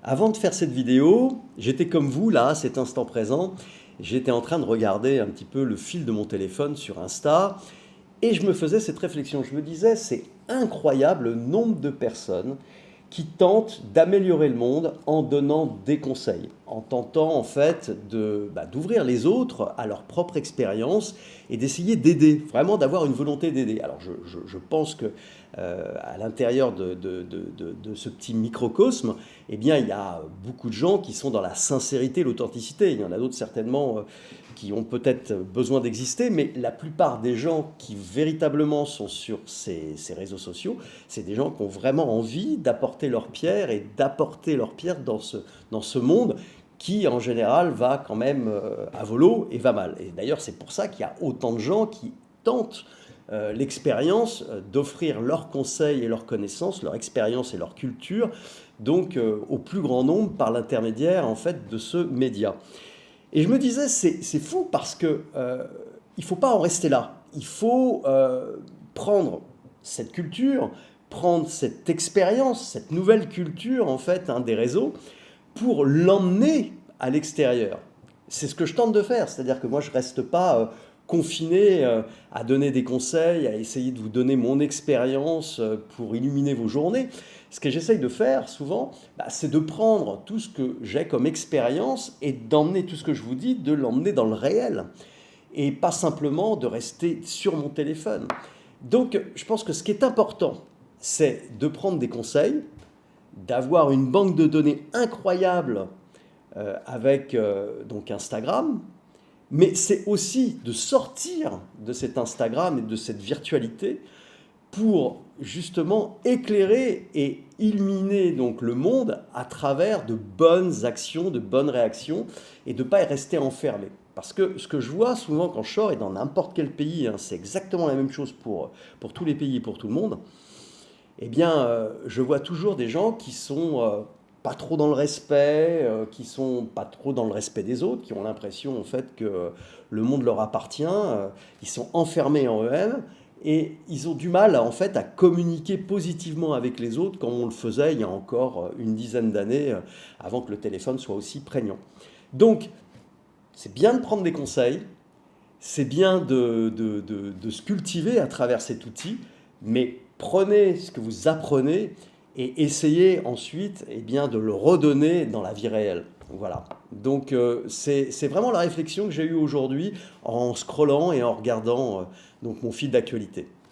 Avant de faire cette vidéo, j'étais comme vous là, à cet instant présent. J'étais en train de regarder un petit peu le fil de mon téléphone sur Insta et je me faisais cette réflexion. Je me disais, c'est incroyable le nombre de personnes qui tentent d'améliorer le monde en donnant des conseils, en tentant en fait d'ouvrir les autres à leur propre expérience et d'essayer d'aider, vraiment d'avoir une volonté d'aider. Alors je pense que à l'intérieur de ce petit microcosme, eh bien, il y a beaucoup de gens qui sont dans la sincérité, l'authenticité. Il y en a d'autres certainement qui ont peut-être besoin d'exister, mais la plupart des gens qui véritablement sont sur ces réseaux sociaux, c'est des gens qui ont vraiment envie d'apporter leur pierre et d'apporter leur pierre dans ce monde qui, en général, va quand même à volo et va mal. Et d'ailleurs, c'est pour ça qu'il y a autant de gens qui tentent l'expérience d'offrir leurs conseils et leurs connaissances, leur expérience et leur culture, donc au plus grand nombre par l'intermédiaire en fait de ce média. Et je me disais, c'est fou parce que il faut pas en rester là. Il faut prendre cette culture, prendre cette expérience, cette nouvelle culture en fait des réseaux, pour l'emmener à l'extérieur. C'est ce que je tente de faire, c'est-à-dire que moi je reste pas confiné à donner des conseils, à essayer de vous donner mon expérience pour illuminer vos journées. Ce que j'essaye de faire souvent, c'est de prendre tout ce que j'ai comme expérience et d'emmener tout ce que je vous dis, de l'emmener dans le réel et pas simplement de rester sur mon téléphone. Donc je pense que ce qui est important, c'est de prendre des conseils, d'avoir une banque de données incroyable avec donc Instagram, mais c'est aussi de sortir de cet Instagram et de cette virtualité pour justement éclairer et illuminer donc le monde à travers de bonnes actions, de bonnes réactions et de ne pas rester enfermé. Parce que ce que je vois souvent quand je sors, et dans n'importe quel pays, c'est exactement la même chose pour tous les pays et pour tout le monde, eh bien, je vois toujours des gens qui sont pas trop dans le respect, qui sont pas trop dans le respect des autres, qui ont l'impression en fait que le monde leur appartient, ils sont enfermés en eux-mêmes et ils ont du mal en fait à communiquer positivement avec les autres comme on le faisait il y a encore une dizaine d'années avant que le téléphone soit aussi prégnant. Donc, c'est bien de prendre des conseils, c'est bien de se cultiver à travers cet outil, mais prenez ce que vous apprenez et essayez ensuite bien, de le redonner dans la vie réelle. Voilà. Donc c'est vraiment la réflexion que j'ai eue aujourd'hui en scrollant et en regardant donc mon fil d'actualité.